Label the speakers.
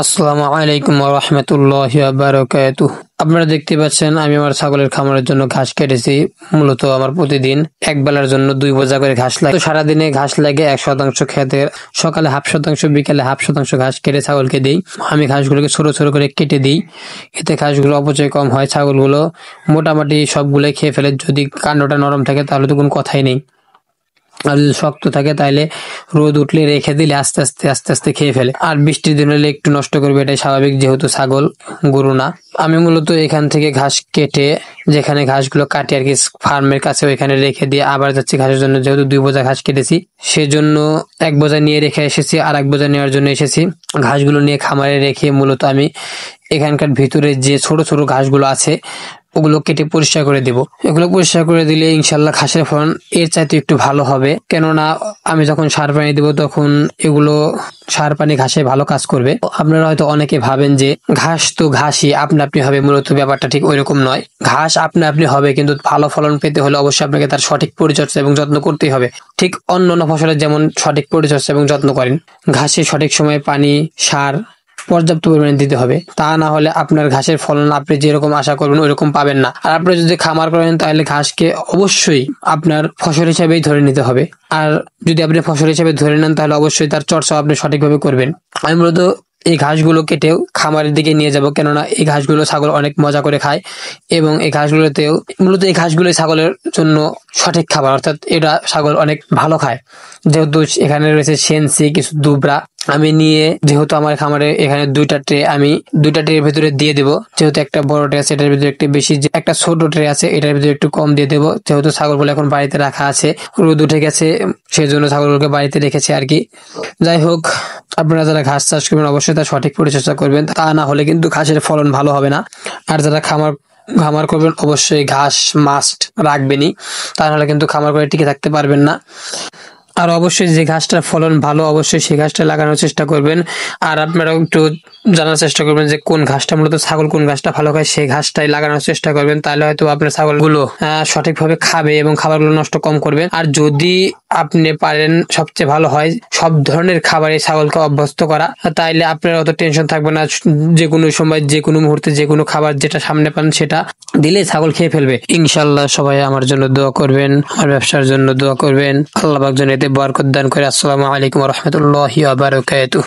Speaker 1: আসসালামু আলাইকুম ওয়া রাহমাতুল্লাহি ওয়া বারাকাতুহু। আপনারা দেখতে পাচ্ছেন আমি আমার ছাগলের খামারের জন্য ঘাস কেটেছি। মূলত আমার প্রতিদিন এক বেলার জন্য 2 বোঝা করে ঘাস লাগে। তো সারাদিনে ঘাস লাগে 1% ক্ষেতের। সকালে 0.5%, বিকালে 0.5% ঘাস কেটে ছাগলকে দিই। আমি ঘাসগুলোকে ছোট ছোট করে কেটে দিই, এতে ঘাসগুলো অপচয় কম হয়। ছাগলগুলো মোটামুটি সবগুলোই খেয়ে ফেলে। যদি কান্ডটা নরম থাকে তাহলে তো কোনো কথাই নেই, আর যদি শক্ত থাকে তাহলে রোদ উঠলে রেখে দিলে আস্তে আস্তে আস্তে আস্তে খেয়ে ফেলে। আর বৃষ্টির দিন হলে একটু নষ্ট করবে, এটাই স্বাভাবিক, যেহেতু ছাগল গরু না। আমি মূলত এখান থেকে ঘাস কেটে, যেখানে ঘাসগুলো কাটি আর কি ফার্মের কাছে, ওইখানে রেখে দিয়ে আবার যাচ্ছি ঘাসের জন্য। যেহেতু 2 বোঝা ঘাস কেটেছি, সেজন্য 1 বোঝা নিয়ে রেখে এসেছি, আর 1 বোঝা নেওয়ার জন্য এসেছি। ঘাসগুলো নিয়ে খামারে রেখে মূলত আমি এখানকার ভিতরে যে ছোট ছোট ঘাসগুলো আছে ওগুলো কেটে পরিষ্কার করে দেব। এগুলো পরিষ্কার করে দিলে ইনশাল্লাহ ঘাসের ফলন এর চাইতে একটু ভালো হবে। কেননা আমি যখন সার পানি দেবো তখন এগুলো সার পানি ঘাসে ভালো কাজ করবে। আপনারা হয়তো অনেকে ভাবেন যে ঘাস তো ঘাসই আপনা আপনি হবে, মূলত ব্যাপারটা ঠিক ওইরকম নয়। ঘাস আপনা আপনি হবে, কিন্তু ভালো ফলন পেতে হলে অবশ্যই আপনাকে তার সঠিক পরিচর্যা এবং যত্ন করতেই হবে। ঠিক অন্যান্য ফসলের যেমন সঠিক পরিচর্যা এবং যত্ন করেন, ঘাসে সঠিক সময়ে পানি, সার পর্যাপ্ত পরিমাণে দিতে হবে। তা না হলে আপনার ঘাসের ফলন আপনি যেরকম আশা করবেন ওইরকম পাবেন না। আর আপনি যদি খামার করেন তাহলে ঘাসকে অবশ্যই আপনার ফসল হিসাবেই ধরে নিতে হবে। আর যদি আপনি ফসল হিসাবে ধরে নেন তাহলে অবশ্যই তার চর্চা আপনি সঠিকভাবে করবেন। আমি মূলত এই ঘাসগুলো কেটেও খামারের দিকে নিয়ে যাব, কেননা এই ঘাসগুলো ছাগল অনেক মজা করে খায় এবং এই ঘাসগুলোতেও মূলত এই ঘাসগুলোই ছাগলের জন্য সঠিক খাবার, অর্থাৎ এটা ছাগল অনেক ভালো খায়। যেহেতু এখানে রয়েছে সেনসি, কিছু দুবরা, আমি নিয়ে যেহেতু আমার খামারে এখানে 2টা ট্রে, আমি 2টা ট্রের ভিতরে দিয়ে দেবো। যেহেতু একটা বড় ট্রে আছে এটার ভিতরে একটু বেশি, একটা ছোট ট্রে আছে এটার ভিতরে একটু কম দিয়ে দেবো। যেহেতু ছাগলগুলো এখন বাড়িতে রাখা আছে, রোদ উঠে গেছে, সেই জন্য ছাগলগুলোকে বাড়িতে রেখেছে আর কি। যাই হোক, আপনারা যারা ঘাস চাষ করবেন অবশ্যই তার সঠিক পরিচর্যা করবেন, তা না হলে কিন্তু ঘাসের ফলন ভালো হবে না। আর যারা খামার করবেন অবশ্যই ঘাস মাস্ট রাখবেনই, তা নাহলে কিন্তু খামার করে টিকে থাকতে পারবেন না। আর অবশ্যই যে ঘাসটার ফলন ভালো অবশ্যই সেই ঘাসটা লাগানোর চেষ্টা করবেন। আর আপনারা একটু জানার চেষ্টা করবেন যে কোন ঘাসটা, মূলত ছাগল কোন ঘাসটা ভালো খায় সেই ঘাসটাই লাগানোর চেষ্টা করবেন, তাহলে হয়তো আপনার ছাগলগুলো সঠিকভাবে খাবে এবং খাবারগুলো নষ্ট কম করবে। আর যদি আপনি পারেন সবচেয়ে ভালো হয় সব ধরনের খাবারে ছাগলকে অভ্যস্ত করা, তাইলে আপনার অত টেনশন থাকবে না। যে কোনো সময় যে কোনো মুহূর্তে যে কোনো খাবার যেটা সামনে পান সেটা দিলে ছাগল খেয়ে ফেলবে। ইনশাল্লাহ সবাই আমার জন্য দোয়া করবেন, আমার ব্যবসার জন্য দোয়া করবেন। আল্লাহ পাক যেন এতে বরকত দান করে। আসসালামু আলাইকুম ওয়া রাহমাতুল্লাহি ওয়া বারাকাতুহু।